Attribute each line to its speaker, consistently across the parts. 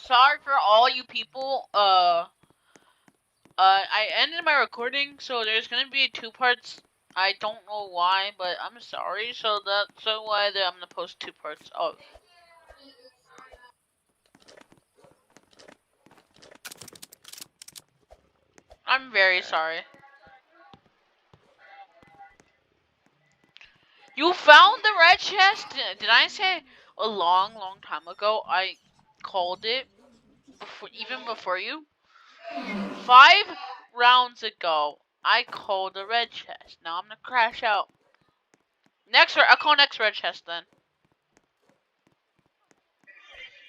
Speaker 1: sorry for all you people. I ended my recording, so there's gonna be 2 parts. I don't know why, but I'm sorry. So that's why I'm gonna post 2 parts. Oh, I'm very sorry. You found the red chest? Did I say a long time ago? I called it before, even before you. 5 rounds ago, I called the red chest. Now I'm gonna crash out. I'll call next red chest then.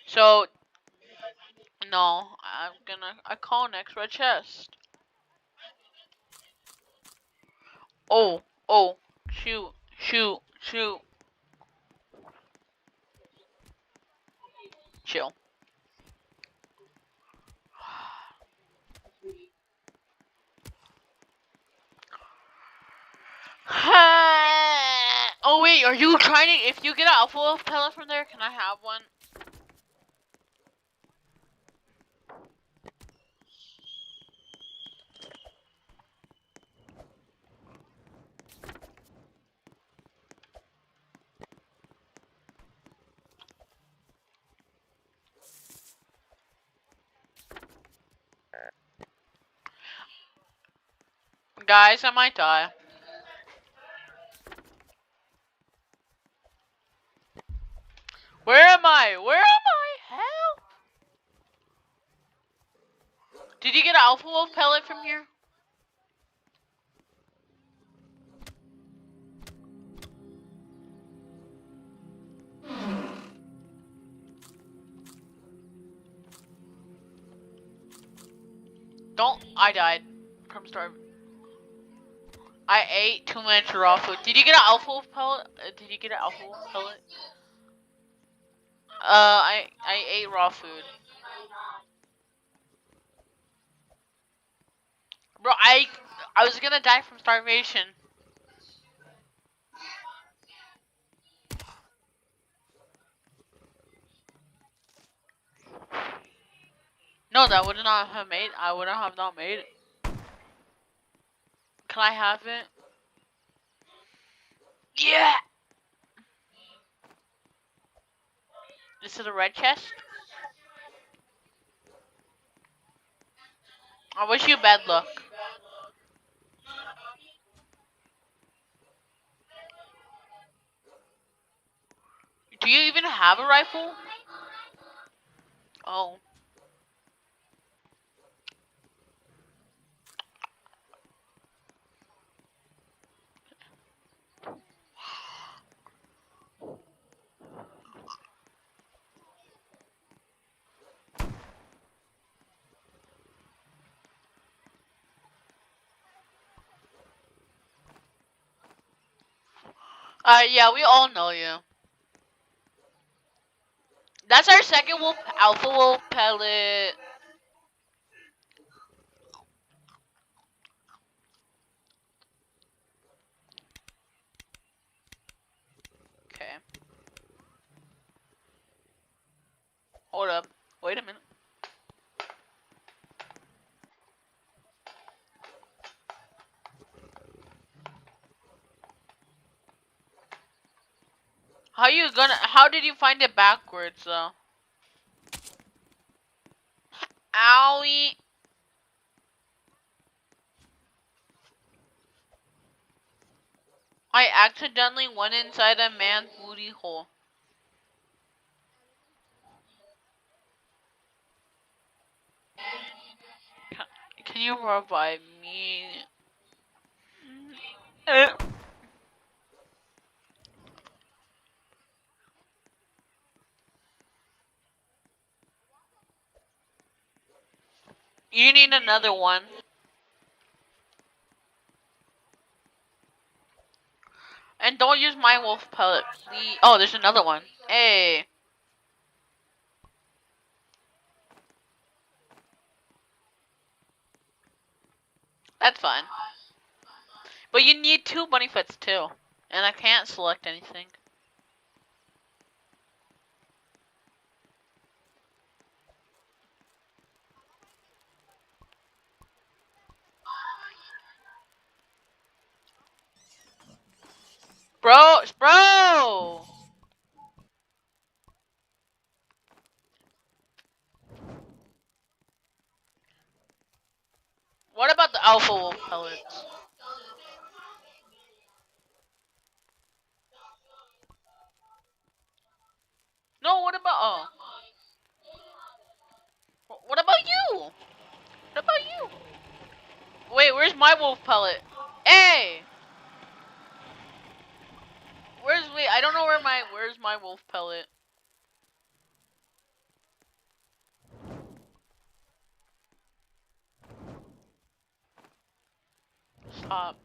Speaker 1: So no, I call next red chest. Oh, oh, shoot, shoot, shoot. Chill. Oh wait, are you trying to? If you get an alpha wolf pellet from there, can I have one? Guys, I might die. Where am I? Where am I? Hell! Did you get an alpha wolf pellet from here? Don't. I died from starving. I ate too much raw food. Did you get an alpha wolf pellet? Did you get an alpha wolf pellet? I ate raw food. Bro, I was gonna die from starvation. No, that would not have made. I would have not made it. Can I have it? Yeah. This is a red chest. I wish you bad luck. Do you even have a rifle? Oh. Yeah, we all know you. That's our second wolf, alpha wolf pellet. Okay. Hold up. Wait a minute. How did you find it backwards though? Owie. I accidentally went inside a man's booty hole. Can you revive me? You need another one. And don't use my wolf pellet, please. Oh, there's another one. Hey. That's fine. But you need 2 bunny fits too. And I can't select anything. alpha wolf pellets. No, what about what about you? What about you? Wait, where's my wolf pellet? Hey, wait? I don't know where's my wolf pellet. Stop.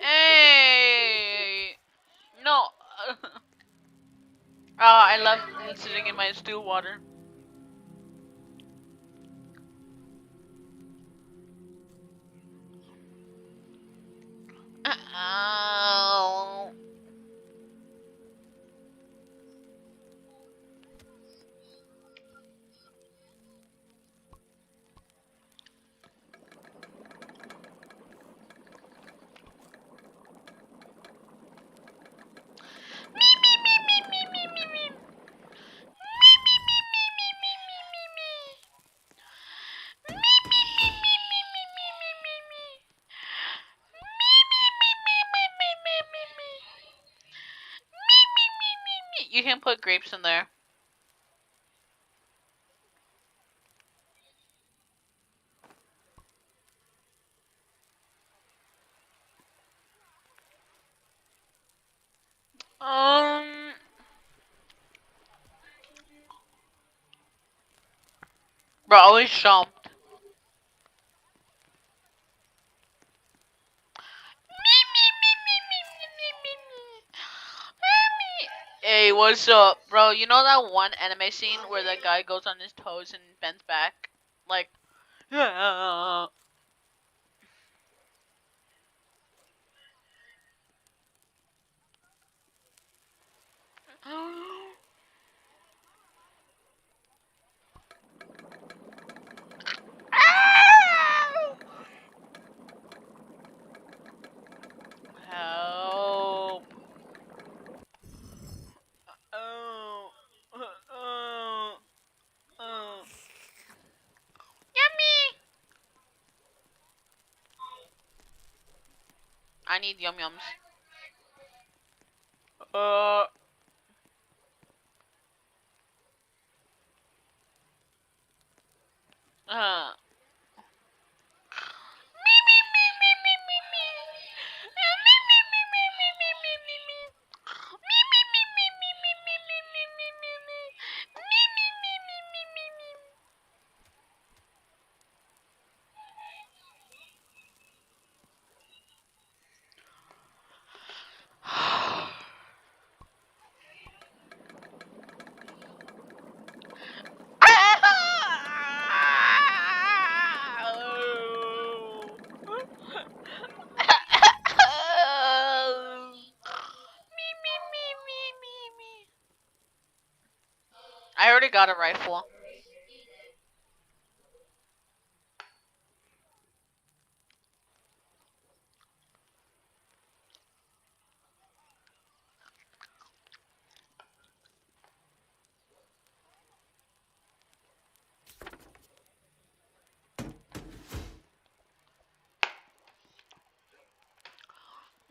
Speaker 1: Hey, no. I love sitting in my still water. Ow. You can put grapes in there. Um, bro, always jumped. Hey, what's up, bro? You know that one anime scene where the guy goes on his toes and bends back, like, help! Oh, oh, oh. Yummy! I need yum yums. Uh, uh. I already got a rifle.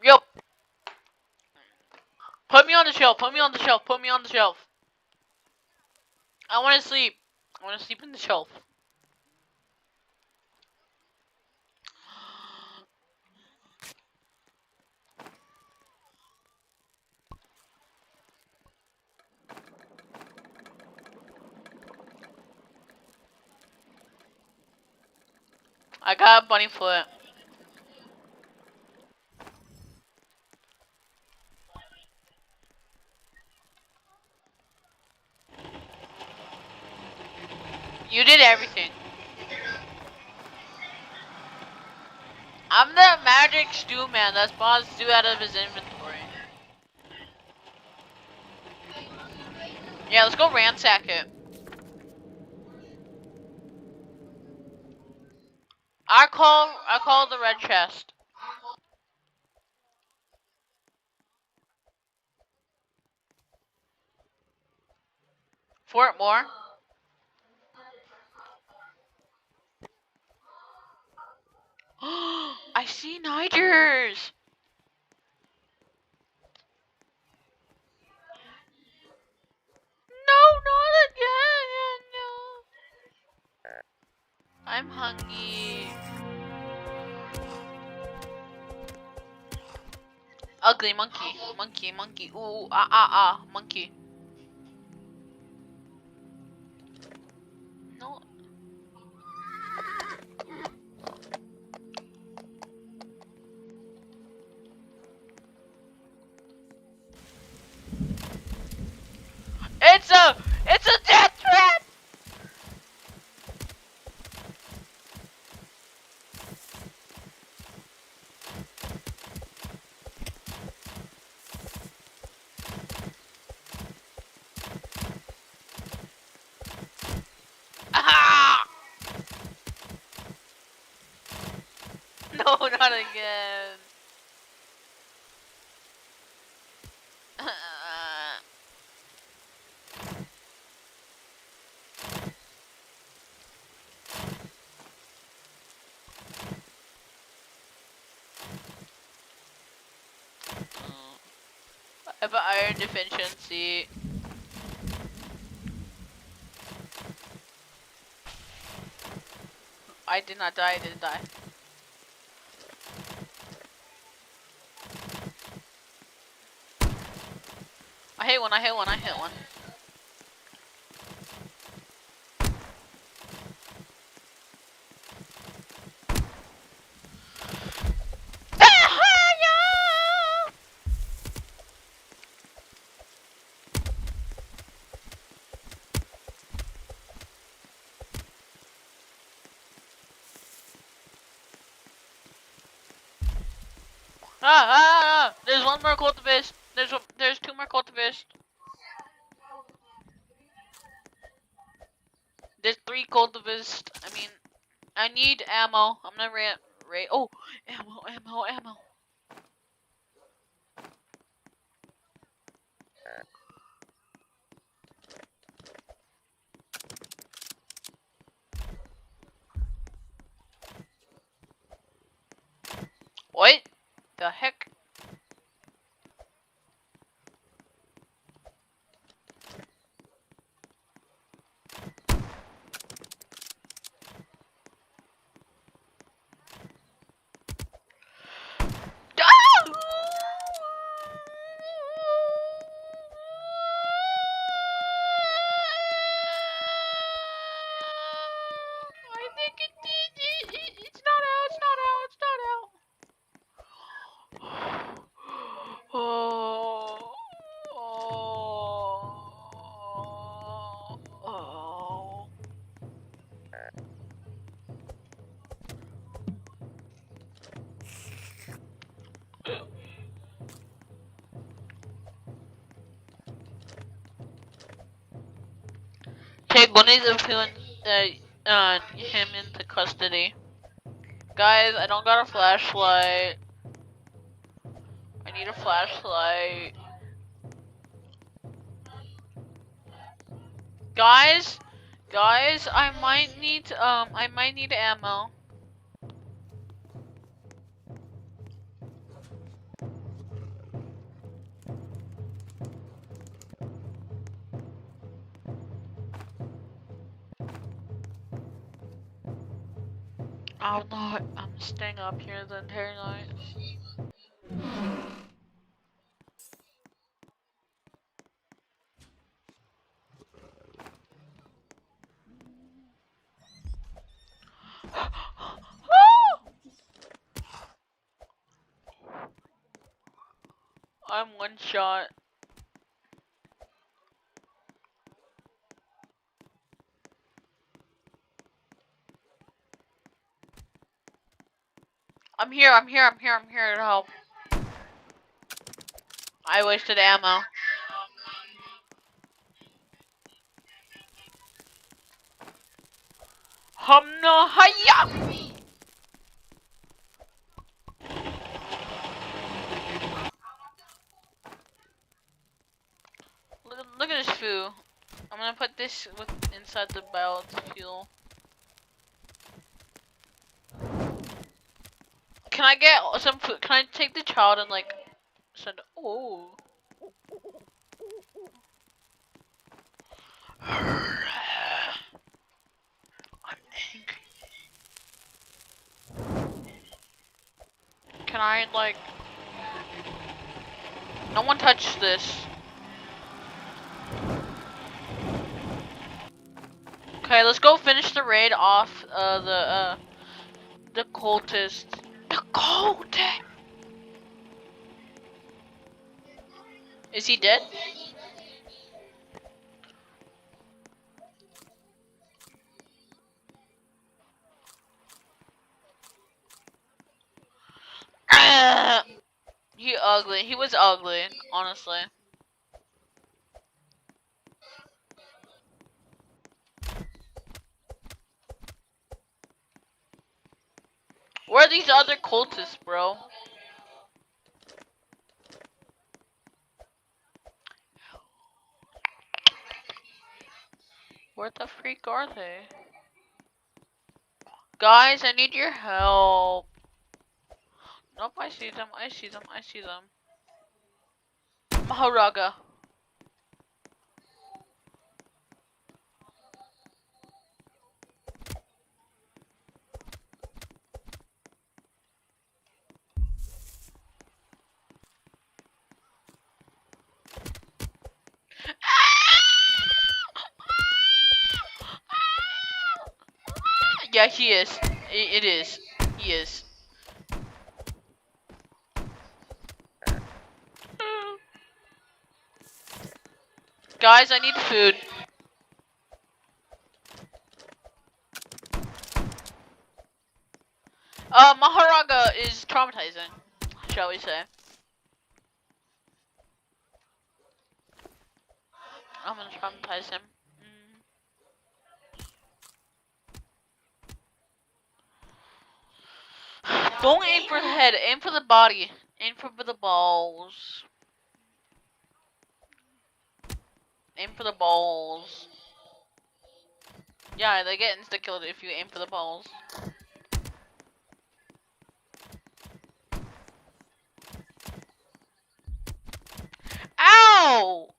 Speaker 1: Yep. Put me on the shelf. Put me on the shelf. Put me on the shelf. I want to sleep. I want to sleep in the shelf. I got a bunny foot. You did everything. I'm the magic stew man that spawns stew out of his inventory. Yeah, let's go ransack it. I call the red chest. Fort Moore. I see Nigers. No, not again. No. I'm hungry. Ugly monkey. Monkey, monkey. Ooh, ah, ah, ah. Monkey. No. It's a death trap! Ah! No, not again. I have an iron deficiency. I did not die, I didn't die. I hit one, I hit one, I hit one. There's one more cultivist. There's two more cultivists. There's three cultivists. I mean, I need ammo. I'm gonna oh, ammo. What? The heck? I think it's not out, Oh. Oh. Take one of them him into custody. Guys, I don't got a flashlight. I need a flashlight. Guys, I might need ammo. I'm staying up here the entire night. I'm one shot. I'm here to help. I wasted ammo. Humna hiya! Look at this food. I'm gonna put this inside the barrel to fuel. Can I get some food? Can I take the child and like send? Oh. I'm angry. Can I like? No one touch this. Okay, let's go finish the raid off the cultist. The cultist. Is he dead? He ugly. He was ugly, honestly. Where are these other cultists, bro? Where the freak are they? Guys, I need your help. Nope, I see them. I see them. I see them. Maharaga. Yeah, he is. It is. He is. Guys, I need food. Maharaga is traumatizing, shall we say. I'm gonna traumatize him. Don't aim for the head, aim for the body. Aim for the balls. Aim for the balls. Yeah, they get insta-killed if you aim for the balls. Ow!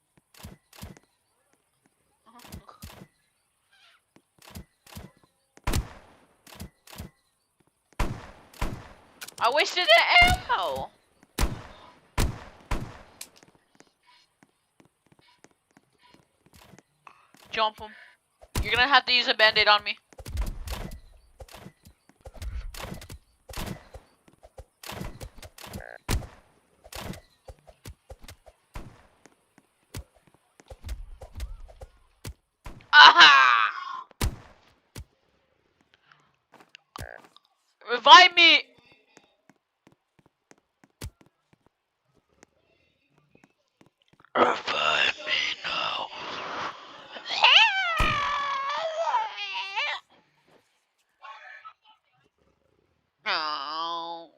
Speaker 1: I wasted the ammo! Jump him. You're gonna have to use a band-aid on me. Aha! Revive me! Revive me now. No.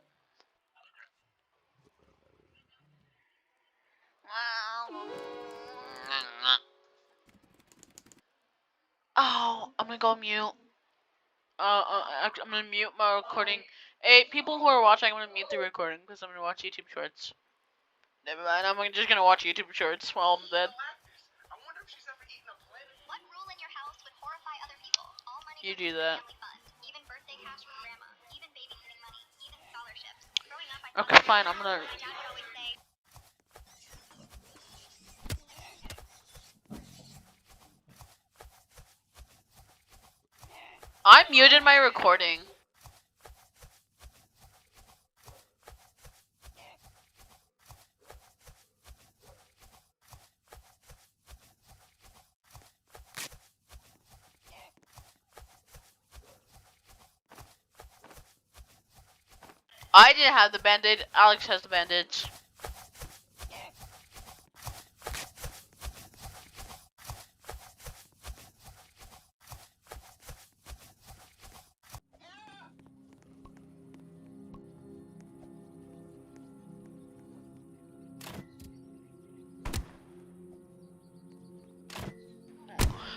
Speaker 1: Oh, I'm gonna go mute. I'm gonna mute my recording. Hey, people who are watching, I'm gonna mute the recording because I'm gonna watch YouTube Shorts. Never mind, I'm just gonna watch YouTube Shorts while I'm dead. You do that. Okay, fine, I'm gonna... I muted my recording. I didn't have the band-aid. Alex has the bandage.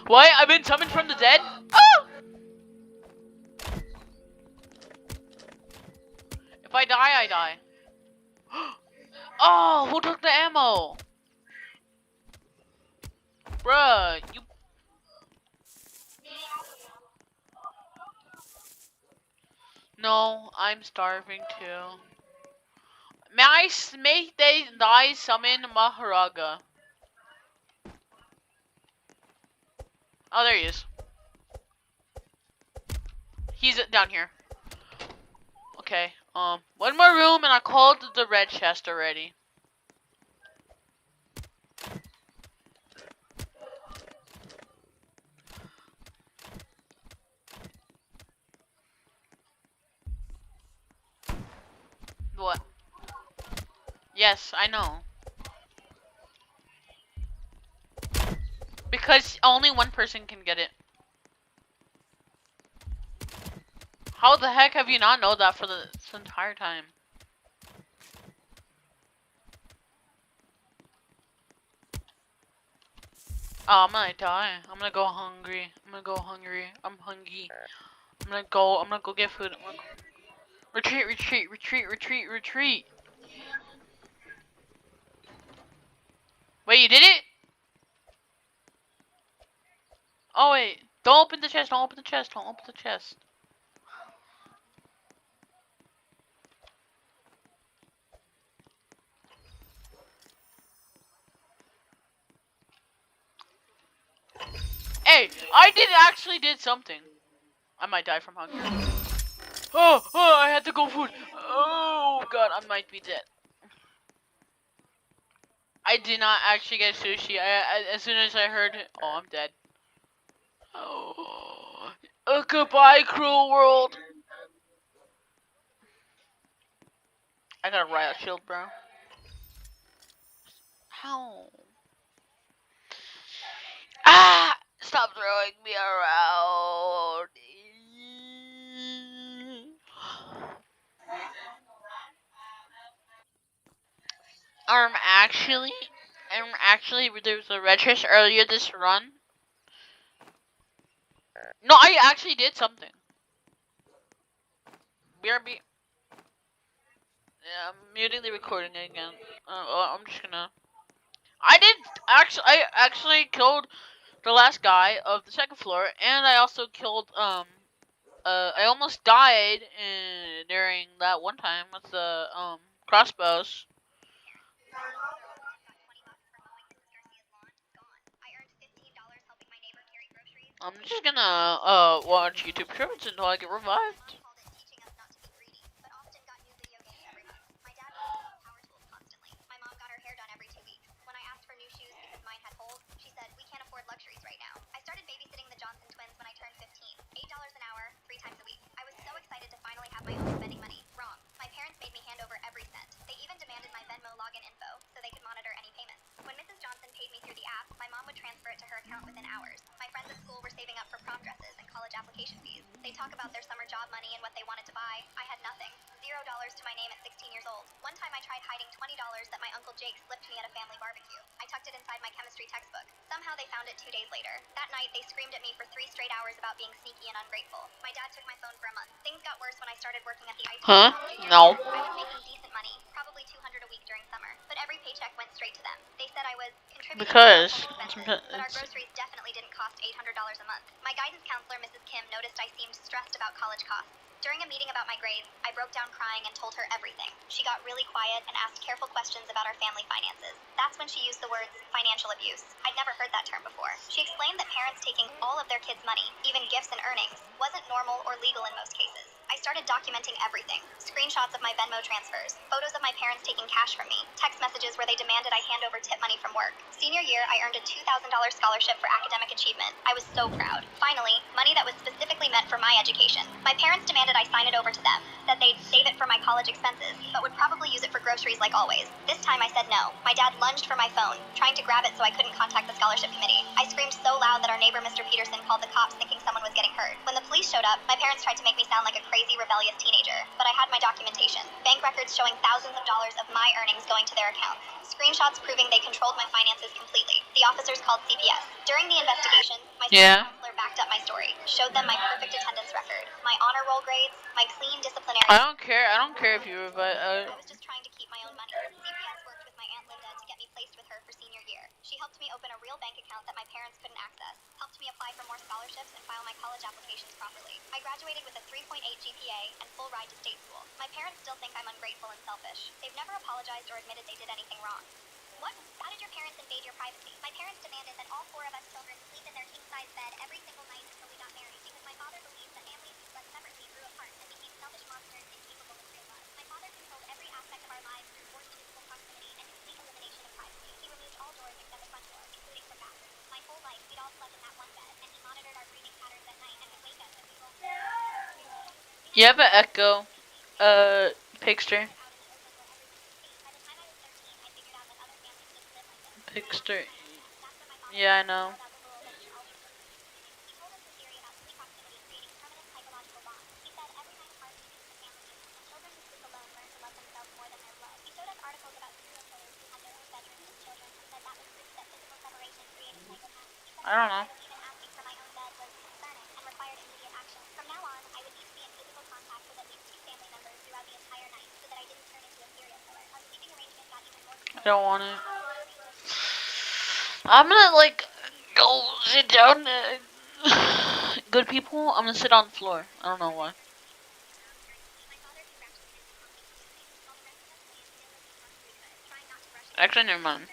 Speaker 1: What? I've been summoned from the dead? Oh! If I die, I die. Oh, who took the ammo? Bruh, you... No, I'm starving too. May they die summon Maharaga. Oh, there he is. He's down here. Okay, one more room and I called the red chest already. What? Yes, I know. Because only one person can get it. How the heck have you not known that for this entire time? Oh, I'm gonna die. I'm gonna go hungry. I'm hungry. I'm gonna go get food. Retreat, retreat, retreat, retreat, retreat. Wait, you did it? Oh wait, don't open the chest, don't open the chest, don't open the chest. Hey, I actually did something. I might die from hunger. Oh, I had to go food. Oh god, I might be dead. I did not actually get sushi. As soon as I heard it, oh, I'm dead. Oh, goodbye, cruel world. I got a riot shield, bro. How? Ah! Stop throwing me around. Actually, there was a red chest earlier this run. No, I actually did something. BRB. Yeah, I'm muting the recording again. I'm just gonna. I actually killed the last guy of the second floor, and I also killed I almost died during that one time with the crossbows. I'm just gonna watch YouTube shorts until I get revived. Huh? No. Because
Speaker 2: During a meeting about my grades, I broke down crying and told her everything. She got really quiet and asked careful questions about our family finances. That's when she used the words financial abuse. I'd never heard that term before. She explained that parents taking all of their kids' money, even gifts and earnings, wasn't normal or legal in most cases. I started documenting everything. Screenshots of my Venmo transfers, photos of my parents taking cash from me, text messages where they demanded I hand over tip money from work. Senior year, I earned a $2,000 scholarship for academic achievement. I was so proud. Finally, money that was specifically meant for my education. My parents demanded I sign it over to them, that they'd save it for my college expenses, but would probably use it for groceries like always. This time I said no. My dad lunged for my phone, trying to grab it so I couldn't contact the scholarship committee. I screamed so loud that our neighbor, Mr. Peterson, called the cops thinking someone was getting hurt. When the police showed up, my parents tried to make me sound like a crazy, rebellious teenager, but I had my documentation. Bank records showing thousands of dollars of my earnings going to their accounts. Screenshots proving they controlled my finances completely. The officers called CPS. During the investigation, my
Speaker 1: Yeah.
Speaker 2: counselor backed up my story, showed them my perfect attendance record, my honor roll grades, my clean disciplinary.
Speaker 1: I don't care. I don't care if you were, but
Speaker 2: I was just trying to keep my own money. CPS worked with my Aunt Linda to get me placed with her for senior year. She helped me open a real bank account that my parents couldn't access, helped me apply for more scholarships and file my college applications properly. I graduated with a 3.8 GPA and full ride to state school. My parents still think I'm ungrateful and selfish. They've never apologized or admitted they did anything wrong. What? How did your parents invade your privacy? My parents demanded that all 4 of us children sleep in their king-size bed every single night until we got married because my father believed that families who slept separately grew apart and became selfish monsters incapable of real love. My father controlled every aspect of our lives through forced physical proximity and complete elimination of privacy. He removed all doors except the front door, including from bathrooms. My whole life, we'd all slept in that one bed, and he monitored our breathing patterns at night and would wake us if we rolled.
Speaker 1: you have an echo, Pigster. Pigster. Yeah, I know. I don't know.
Speaker 2: From now on, I would need to be in physical contact with at least 2 family members throughout the entire night so that I didn't turn into a serial killer. Our sleeping arrangement got even more.
Speaker 1: I don't want it. I'm gonna like go sit down. Good people. I'm gonna sit on the floor. I don't know why. Actually, never mind.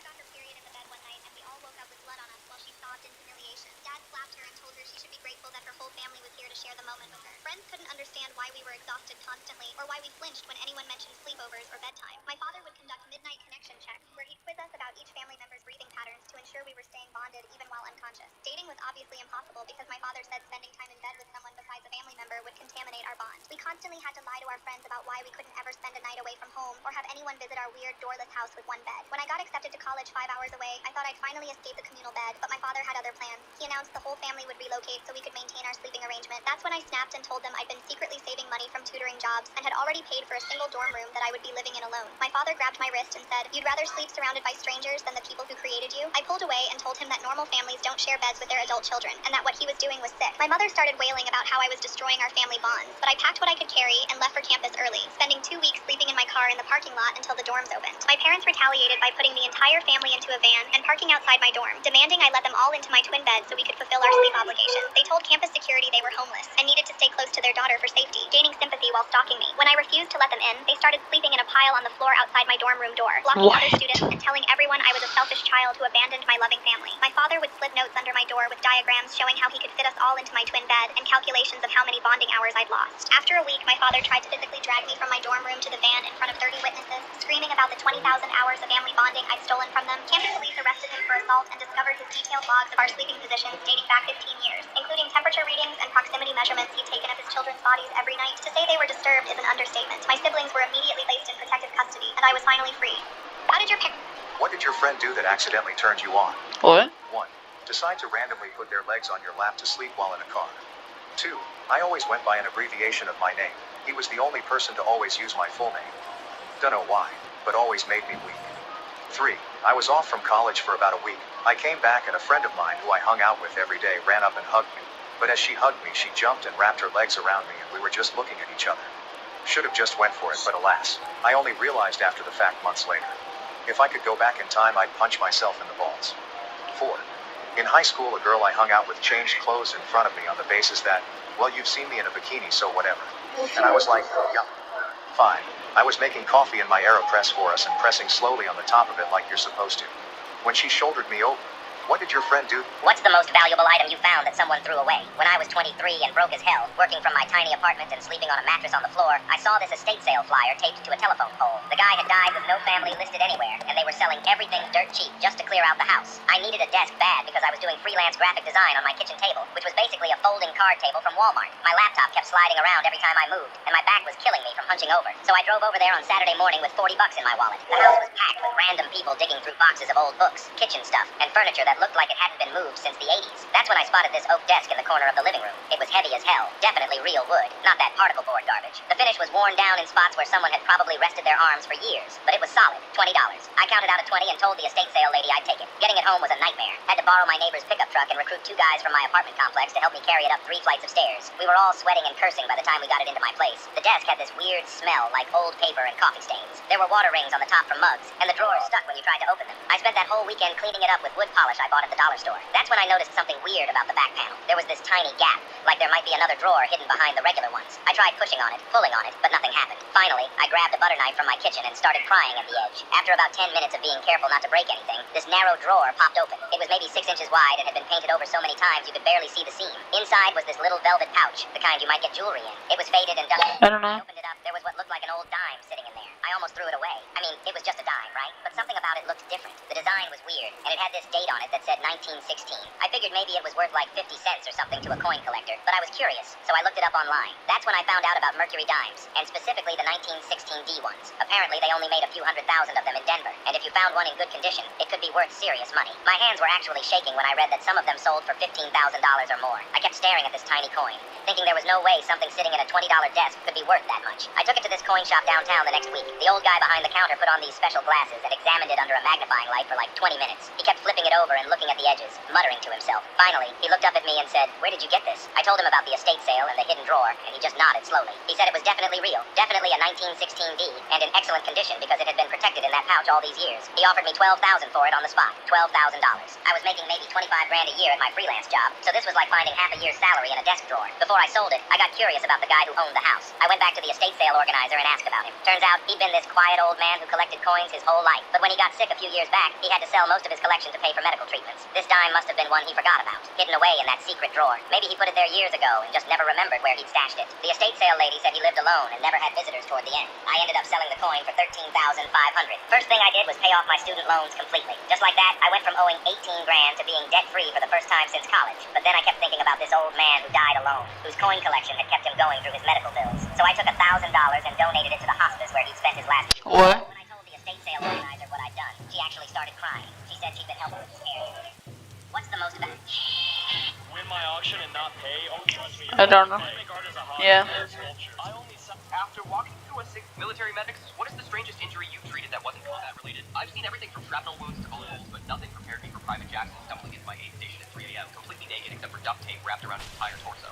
Speaker 2: Friends couldn't understand why we were exhausted constantly or why we flinched when anyone mentioned sleepovers or bedtime. My father would conduct midnight connection checks where he'd quiz us about each family member's breathing patterns to ensure we were staying bonded even while unconscious. Dating was obviously impossible because my father said spending time in bed with someone besides a family member would contaminate our bond. We constantly had to lie to our friends about why we couldn't ever spend a night away from home or have anyone visit our weird doorless house with one bed. When I got accepted to college 5 hours away, I thought I'd finally escape the communal bed, but my father had other plans. He announced the whole family would relocate so we could maintain our sleeping arrangement. That's when I snapped and told them I'd been secretly saving money from tutoring jobs and had already paid for a single dorm room that I would be living in alone. My father grabbed my wrist and said, "You'd rather sleep surrounded by strangers than the people who created you?" I pulled away and told him that normal families don't share beds with their adult children and that what he was doing was sick. My mother started wailing about how I was destroying our family bonds, but I packed what I could carry and left for campus early, spending 2 weeks sleeping in my car in the parking lot until the dorms opened. My parents retaliated by putting the entire family into a van and parking outside my dorm, demanding I let them all into my twin bed so we could fulfill our sleep obligations. They told campus security they were homeless and needed to stay close to their daughter for safety, gaining sympathy while stalking me. When I refused to let them in, they started sleeping in a pile on the floor outside my dorm room door, blocking other students and telling everyone I was a selfish child who abandoned my loving family. My father would slip notes under my door with diagrams showing how he could fit us all into my twin bed and calculations of how many bonding hours I'd lost. After a week, my father tried to physically drag me from my dorm room to the van in front of 30 witnesses, screaming about the 20,000 hours of family bonding I'd stolen from them. Campus police arrested him for assault and discovered his detailed logs of our sleeping positions dating back 15 years, including temperature readings and proximity measurements he'd taken of his children's bodies every night. To say they were disturbed is an understatement. My siblings were immediately placed in protective custody, and I was finally free. How did your
Speaker 3: What did your friend do that accidentally turned you on?
Speaker 1: What?
Speaker 3: 1. Decide to randomly put their legs on your lap to sleep while in a car. 2. I always went by an abbreviation of my name. He was the only person to always use my full name. Dunno why, but always made me weak. 3. I was off from college for about a week. I came back and a friend of mine who I hung out with every day ran up and hugged me. But as she hugged me, she jumped and wrapped her legs around me and we were just looking at each other. Should have just went for it, but alas, I only realized after the fact months later. If I could go back in time, I'd punch myself in the balls. 4. In high school, a girl I hung out with changed clothes in front of me on the basis that, well, you've seen me in a bikini, so whatever. And I was like, yup. 5. I was making coffee in my AeroPress for us and pressing slowly on the top of it like you're supposed to. When she shouldered me over, What did your friend do?
Speaker 4: What's the most valuable item you found that someone threw away? When I was 23 and broke as hell, working from my tiny apartment and sleeping on a mattress on the floor, I saw this estate sale flyer taped to a telephone pole. The guy had died with no family listed anywhere, and they were selling everything dirt cheap just to clear out the house. I needed a desk bad because I was doing freelance graphic design on my kitchen table, which was basically a folding card table from Walmart. My laptop kept sliding around every time I moved, and my back was killing me from hunching over. So I drove over there on Saturday morning with $40 in my wallet. The house was packed with random people digging through boxes of old books, kitchen stuff, and furniture that looked like it hadn't been moved since the 80s. That's when I spotted this oak desk in the corner of the living room. It was heavy as hell, definitely real wood, not that particle board garbage. The finish was worn down in spots where someone had probably rested their arms for years, but it was solid, $20. I counted out a 20 and told the estate sale lady I'd take it. Getting it home was a nightmare. Had to borrow my neighbor's pickup truck and recruit 2 guys from my apartment complex to help me carry it up 3 flights of stairs. We were all sweating and cursing by the time we got it into my place. The desk had this weird smell like old paper and coffee stains. There were water rings on the top from mugs, and the drawers stuck when you tried to open them. I spent that whole weekend cleaning it up with wood polish I bought at the dollar store. That's when I noticed something weird about the back panel. There was this tiny gap, like there might be another drawer hidden behind the regular ones. I tried pushing on it, pulling on it, but nothing happened. Finally, I grabbed a butter knife from my kitchen and started prying at the edge. After about 10 minutes of being careful not to break anything, this narrow drawer popped open. It was maybe 6 inches wide and had been painted over so many times you could barely see the seam. Inside was this little velvet pouch, the kind you might get jewelry in. It was faded and dusty.
Speaker 1: I don't know.
Speaker 4: I opened it up, there was what looked like an old dime sitting in there. I almost threw it away. I mean, it was just a dime, right? But something about it looked different. The design was weird, and it had this date on it that said 1916. I figured maybe it was worth like 50 cents or something to a coin collector, but I was curious, so I looked it up online. That's when I found out about Mercury dimes, and specifically the 1916D ones. Apparently, they only made a few 100,000 of them in Denver, and if you found one in good condition, it could be worth serious money. My hands were actually shaking when I read that some of them sold for $15,000 or more. I kept staring at this tiny coin, thinking there was no way something sitting in a $20 desk could be worth that much. I took it to this coin shop downtown the next week. The old guy behind the counter put on these special glasses and examined it under a magnifying light for like 20 minutes. He kept flipping it over and looking at the edges, muttering to himself. Finally, he looked up at me and said, "Where did you get this?" I told him about the estate sale and the hidden drawer, and he just nodded slowly. He said it was definitely real, definitely a 1916D, and in excellent condition because it had been protected in that pouch all these years. He offered me $12,000 for it on the spot. $12,000. I was making maybe 25 grand a year at my freelance job, so this was like finding half a year's salary in a desk drawer. Before I sold it, I got curious about the guy who owned the house. I went back to the estate sale organizer and asked about him. Turns out he'd been this quiet old man who collected coins his whole life, but when he got sick a few years back, he had to sell most of his collection to pay for medical treatments. This dime must have been one he forgot about, hidden away in that secret drawer. Maybe he put it there years ago and just never remembered where he'd stashed it. The estate sale lady said he lived alone and never had visitors toward the end. I ended up selling the coin for $13,500. First thing I did was pay off my student loans completely. Just like that, I went from owing 18 grand to being debt-free for the first time since college. But then I kept thinking about this old man who died alone, whose coin collection had kept him going through his medical bills. So I took $1,000 and donated it to the hospice where he'd spent his last few years.
Speaker 1: What?
Speaker 4: When I told the estate sale organizer what I'd done, she actually started crying. She said she'd been helping with care. What's the most about?
Speaker 5: Win my auction and not pay? Oh, trust me.
Speaker 1: I don't know.
Speaker 5: I make art as a hobby.
Speaker 1: Yeah.
Speaker 5: I only
Speaker 6: After walking through a 6 military medics, what is the strangest injury you treated that wasn't combat related? I've seen everything from shrapnel wounds to bullet holes, but nothing prepared me for Private Jackson stumbling into my aid station at 3 a.m. completely naked except for duct tape wrapped around his entire torso.